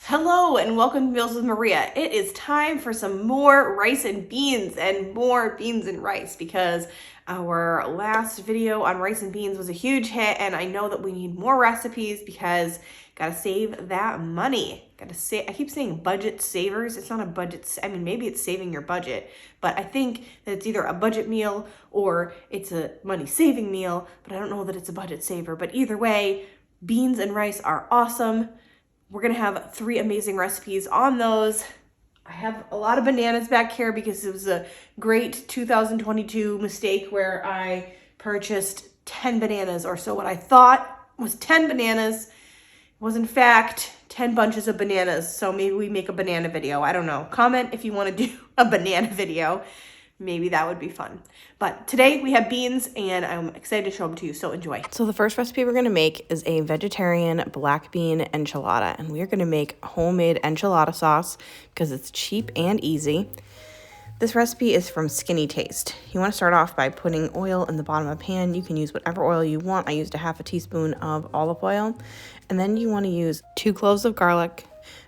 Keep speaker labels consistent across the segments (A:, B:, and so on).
A: Hello and welcome to Meals with Maria. It is time for some more rice and beans and more beans and rice because our last video on rice and beans was a huge hit and I know that we need more recipes because gotta save that money. I keep saying budget savers. It's not a budget, maybe it's saving your budget, but I think that it's either a budget meal or it's a money saving meal, but I don't know that it's a budget saver. But either way, beans and rice are awesome. We're gonna have 3 amazing recipes on those. I have a lot of bananas back here because it was a great 2022 mistake where I purchased 10 bananas, or so what I thought was 10 bananas. It was in fact 10 bunches of bananas. So maybe we make a banana video. I don't know. Comment if you want to do a banana video. Maybe that would be fun. But today we have beans and I'm excited to show them to you, so enjoy. So the first recipe we're gonna make is a vegetarian black bean enchilada, and we are gonna make homemade enchilada sauce because it's cheap and easy. This recipe is from Skinny Taste. You wanna start off by putting oil in the bottom of a pan. You can use whatever oil you want. I used a half a teaspoon of olive oil. And then you wanna use 2 cloves of garlic,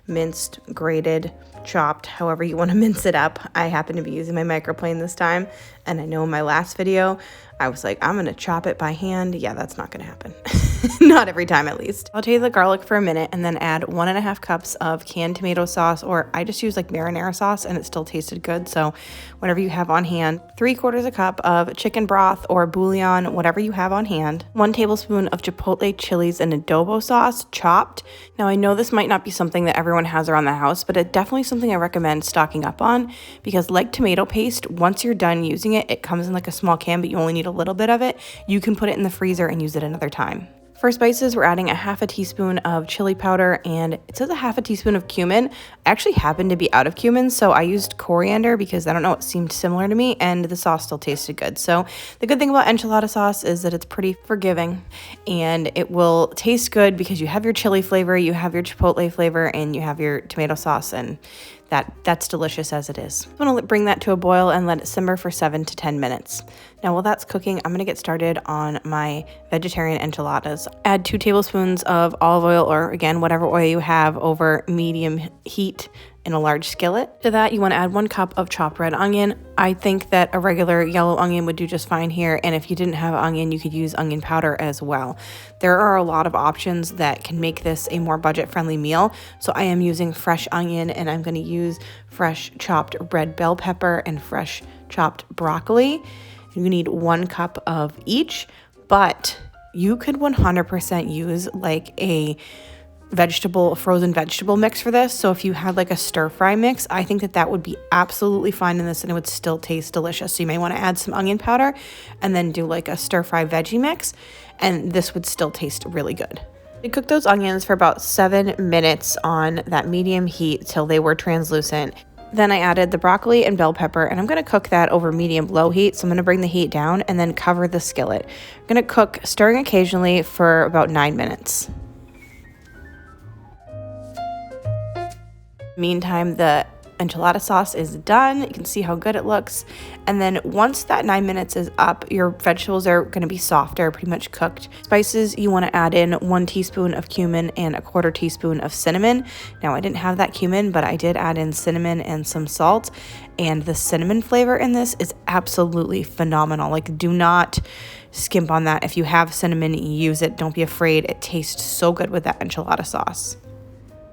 A: minced, grated, chopped, however you want to mince it up. I happen to be using my microplane this time, and I know in my last video I was like, I'm gonna chop it by hand. Yeah, that's not gonna happen. Not every time, at least. I'll take the garlic for a minute and then add 1.5 cups of canned tomato sauce, or I just use like marinara sauce and it still tasted good, so whatever you have on hand. 3/4 cup of chicken broth or bouillon, whatever you have on hand. 1 tablespoon of chipotle chilies and adobo sauce, chopped. Now I know this might not be something that everyone has around the house, but it's definitely something I recommend stocking up on because like tomato paste, once you're done using it, it comes in like a small can, but you only need a little bit of it. You can put it in the freezer and use it another time. For spices, we're adding a half a teaspoon of chili powder, and it says a half a teaspoon of cumin. I actually happened to be out of cumin, so I used coriander because I don't know, it seemed similar to me, and the sauce still tasted good. So the good thing about enchilada sauce is that it's pretty forgiving, and it will taste good because you have your chili flavor, you have your chipotle flavor, and you have your tomato sauce, and that's delicious as it is. I'm gonna bring that to a boil and let it simmer for 7 to 10 minutes. Now while that's cooking, I'm gonna get started on my vegetarian enchiladas. Add 2 tablespoons of olive oil, or again, whatever oil you have, over medium heat in a large skillet. To that, you want to add 1 cup of chopped red onion. I think that a regular yellow onion would do just fine here, and if you didn't have onion, you could use onion powder as well. There are a lot of options that can make this a more budget-friendly meal, so I am using fresh onion, and I'm going to use fresh chopped red bell pepper and fresh chopped broccoli. You need 1 cup of each, but you could 100% use like a frozen vegetable mix for this. So if you had like a stir fry mix, I think that would be absolutely fine in this and it would still taste delicious. So you may want to add some onion powder and then do like a stir fry veggie mix, and this would still taste really good. We cooked those onions for about 7 minutes on that medium heat till they were translucent. Then I added the broccoli and bell pepper, and I'm going to cook that over medium-low heat. So I'm going to bring the heat down and then cover the skillet. I'm going to cook, stirring occasionally, for about 9 minutes. Meantime, the enchilada sauce is done. You can see how good it looks. And then once that 9 minutes is up, your vegetables are going to be softer, pretty much cooked. Spices, you want to add in 1 teaspoon of cumin and 1/4 teaspoon of cinnamon. Now I didn't have that cumin, but I did add in cinnamon and some salt. And the cinnamon flavor in this is absolutely phenomenal. Like, do not skimp on that. If you have cinnamon, use it. Don't be afraid. It tastes so good with that enchilada sauce.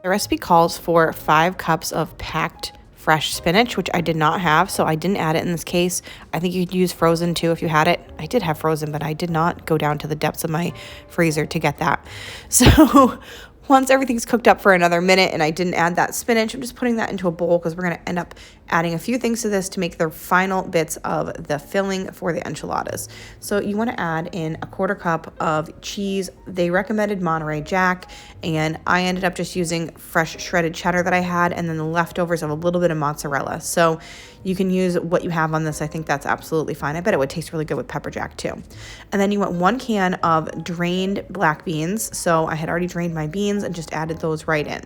A: The recipe calls for 5 cups of packed fresh spinach, which I did not have, so I didn't add it in this case. I think you could use frozen too if you had it. I did have frozen, but I did not go down to the depths of my freezer to get that. So once everything's cooked up for another minute and I didn't add that spinach, I'm just putting that into a bowl because we're going to end up adding a few things to this to make the final bits of the filling for the enchiladas. So you want to add in 1/4 cup of cheese. They recommended Monterey Jack, and I ended up just using fresh shredded cheddar that I had, and then the leftovers of a little bit of mozzarella. So you can use what you have on this. I think that's absolutely fine. I bet it would taste really good with pepper jack too. And then you want 1 can of drained black beans. So I had already drained my beans and just added those right in.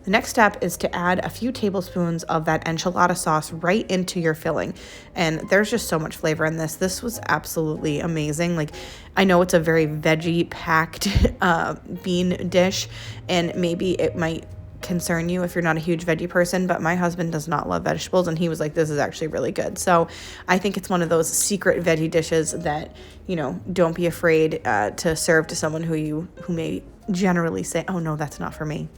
A: The next step is to add a few tablespoons of that enchilada sauce right into your filling. And there's just so much flavor in this. This was absolutely amazing. Like, I know it's a very veggie packed bean dish, and maybe it might concern you if you're not a huge veggie person, but my husband does not love vegetables, and he was like, this is actually really good. So I think it's one of those secret veggie dishes that, you know, don't be afraid to serve to someone who may generally say, oh no, that's not for me.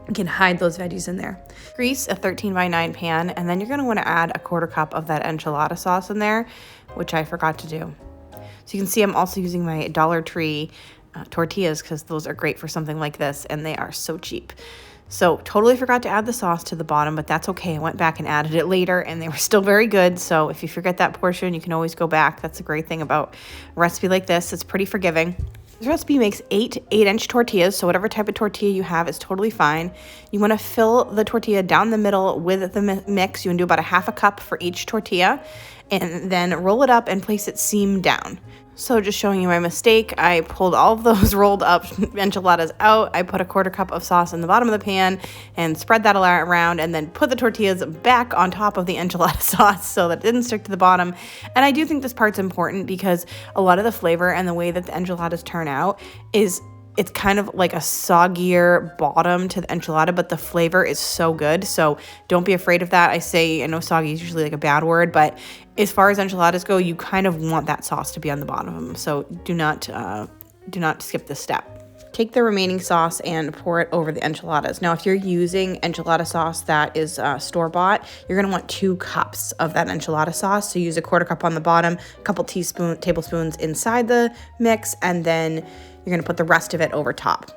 A: You can hide those veggies in there. Grease a 13x9 pan, and then you're going to want to add a 1/4 cup of that enchilada sauce in there, which I forgot to do. So you can see I'm also using my Dollar Tree tortillas, because those are great for something like this, and they are so cheap. So totally forgot to add the sauce to the bottom, but that's okay. I went back and added it later, and they were still very good. So if you forget that portion, you can always go back. That's a great thing about a recipe like this. It's pretty forgiving. This recipe makes 8 8-inch tortillas, so whatever type of tortilla you have is totally fine. You want to fill the tortilla down the middle with the mix. You want to do about 1/2 cup for each tortilla, and then roll it up and place it seam down. So just showing you my mistake, I pulled all of those rolled up enchiladas out. I put a 1/4 cup of sauce in the bottom of the pan and spread that around, and then put the tortillas back on top of the enchilada sauce so that it didn't stick to the bottom. And I do think this part's important because a lot of the flavor and the way that the enchiladas turn out is it's kind of like a soggier bottom to the enchilada, but the flavor is so good. So don't be afraid of that. I know soggy is usually like a bad word, but as far as enchiladas go, you kind of want that sauce to be on the bottom of them. So do not skip this step. Take the remaining sauce and pour it over the enchiladas. Now, if you're using enchilada sauce that is store-bought, you're gonna want 2 cups of that enchilada sauce. So use a 1/4 cup on the bottom, a couple tablespoons inside the mix, and then you're gonna put the rest of it over top.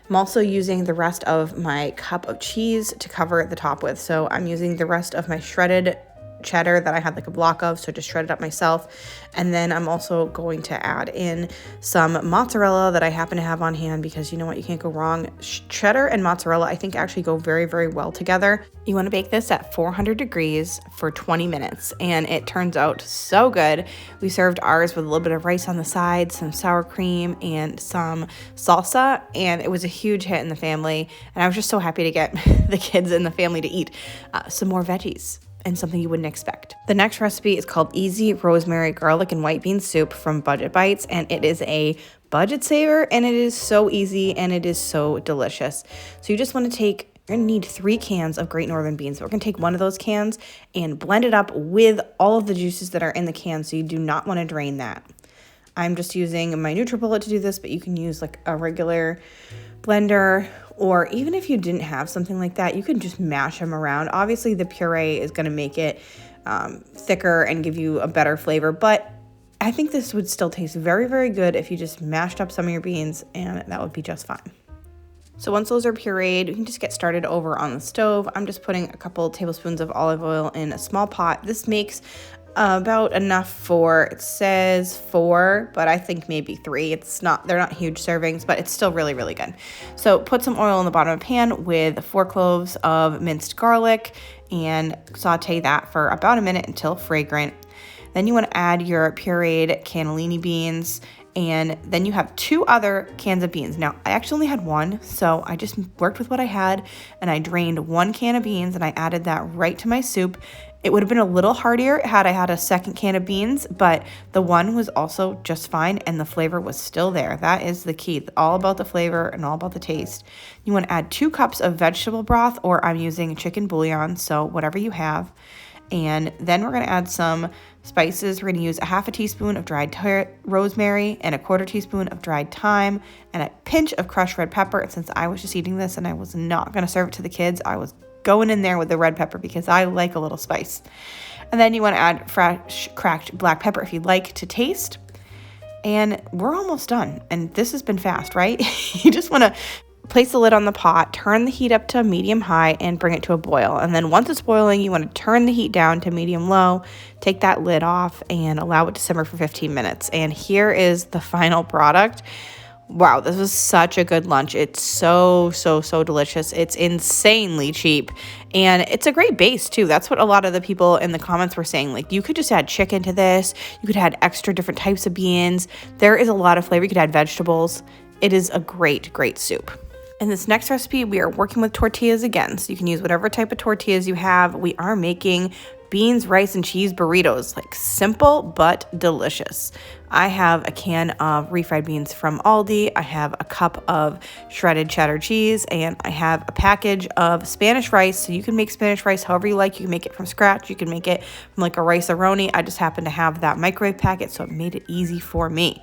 A: I'm also using the rest of my cup of cheese to cover the top with. So I'm using the rest of my shredded cheddar that I had like a block of, so just shred it up myself. And then I'm also going to add in some mozzarella that I happen to have on hand, because you know what, you can't go wrong. Cheddar and mozzarella I think actually go very, very well together. You want to bake this at 400 degrees for 20 minutes, and it turns out so good. We served ours with a little bit of rice on the side, some sour cream, and some salsa, and it was a huge hit in the family, and I was just so happy to get the kids and the family to eat some more veggies and something you wouldn't expect. The next recipe is called Easy Rosemary Garlic and White Bean Soup from Budget Bites, and it is a budget saver, and it is so easy, and it is so delicious. So you just want to you're gonna need 3 cans of Great Northern beans. We're gonna take one of those cans and blend it up with all of the juices that are in the can, so you do not want to drain that. I'm just using my NutriBullet to do this, but you can use like a regular blender, or even if you didn't have something like that, you can just mash them around. Obviously the puree is going to make it thicker and give you a better flavor, but I think this would still taste very, very good if you just mashed up some of your beans, and that would be just fine. So once those are pureed, you can just get started over on the stove. I'm just putting a couple tablespoons of olive oil in a small pot. This makes about enough for, it says 4, but I think maybe 3. They're not huge servings, but it's still really, really good. So put some oil in the bottom of a pan with 4 cloves of minced garlic and saute that for about a minute until fragrant. Then you want to add your pureed cannellini beans, and then you have 2 other cans of beans. Now, I actually only had 1, so I just worked with what I had, and I drained 1 can of beans, and I added that right to my soup. It would have been a little heartier had I had a second can of beans, but the one was also just fine, and the flavor was still there. That is the key. All about the flavor and all about the taste. You want to add 2 cups of vegetable broth, or I'm using chicken bouillon, so whatever you have. And then we're going to add some spices. We're going to use a 1/2 teaspoon of dried rosemary and a 1/4 teaspoon of dried thyme and a pinch of crushed red pepper. And since I was just eating this and I was not going to serve it to the kids, I was going in there with the red pepper because I like a little spice. And then you want to add fresh cracked black pepper if you'd like to taste. And we're almost done. And this has been fast, right? You just want to place the lid on the pot, turn the heat up to medium-high, and bring it to a boil. And then once it's boiling, you want to turn the heat down to medium-low, take that lid off, and allow it to simmer for 15 minutes. And here is the final product. Wow, this was such a good lunch. It's so, so, so delicious. It's insanely cheap, and it's a great base too. That's what a lot of the people in the comments were saying. Like, you could just add chicken to this. You could add extra different types of beans. There is a lot of flavor. You could add vegetables. It is a great, great soup. In this next recipe, we are working with tortillas again. So you can use whatever type of tortillas you have. We are making beans, rice, and cheese burritos. Like simple but delicious. I have a can of refried beans from Aldi. I have a cup of shredded cheddar cheese, and I have a package of Spanish rice. So you can make Spanish rice however you like. You can make it from scratch. You can make it from like a rice-a-roni. I just happen to have that microwave packet, so it made it easy for me.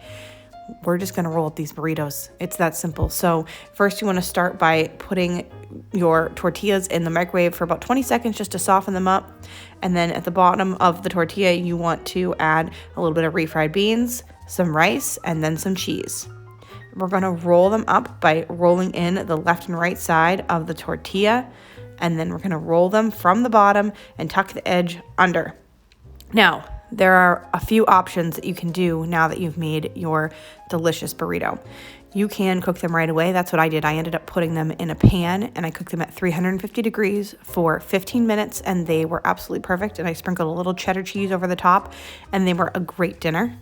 A: We're just going to roll up these burritos. It's that simple. So first you want to start by putting your tortillas in the microwave for about 20 seconds just to soften them up. And then at the bottom of the tortilla, you want to add a little bit of refried beans, some rice, and then some cheese. We're going to roll them up by rolling in the left and right side of the tortilla. And then we're going to roll them from the bottom and tuck the edge under. Now, there are a few options that you can do now that you've made your delicious burrito. You can cook them right away. That's what I did. I ended up putting them in a pan and I cooked them at 350 degrees for 15 minutes and they were absolutely perfect. And I sprinkled a little cheddar cheese over the top and they were a great dinner.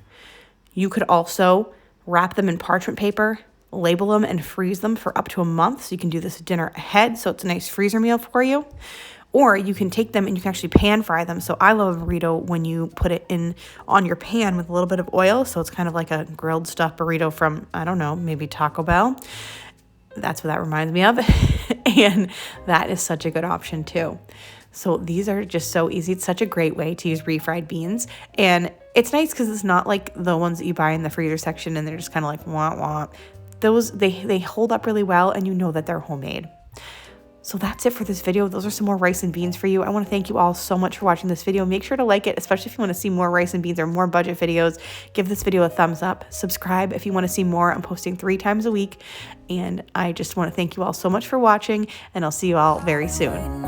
A: You could also wrap them in parchment paper, label them and freeze them for up to a month. So you can do this dinner ahead. So it's a nice freezer meal for you. Or you can take them and you can actually pan fry them. So I love a burrito when you put it in on your pan with a little bit of oil. So it's kind of like a grilled stuffed burrito from, I don't know, maybe Taco Bell. That's what that reminds me of. And that is such a good option too. So these are just so easy. It's such a great way to use refried beans. And it's nice because it's not like the ones that you buy in the freezer section and they're just kind of like wah wah. Those, they hold up really well and you know that they're homemade. So that's it for this video. Those are some more rice and beans for you. I want to thank you all so much for watching this video. Make sure to like it, especially if you want to see more rice and beans or more budget videos. Give this video a thumbs up. Subscribe if you want to see more. I'm posting 3 times a week. And I just want to thank you all so much for watching, and I'll see you all very soon.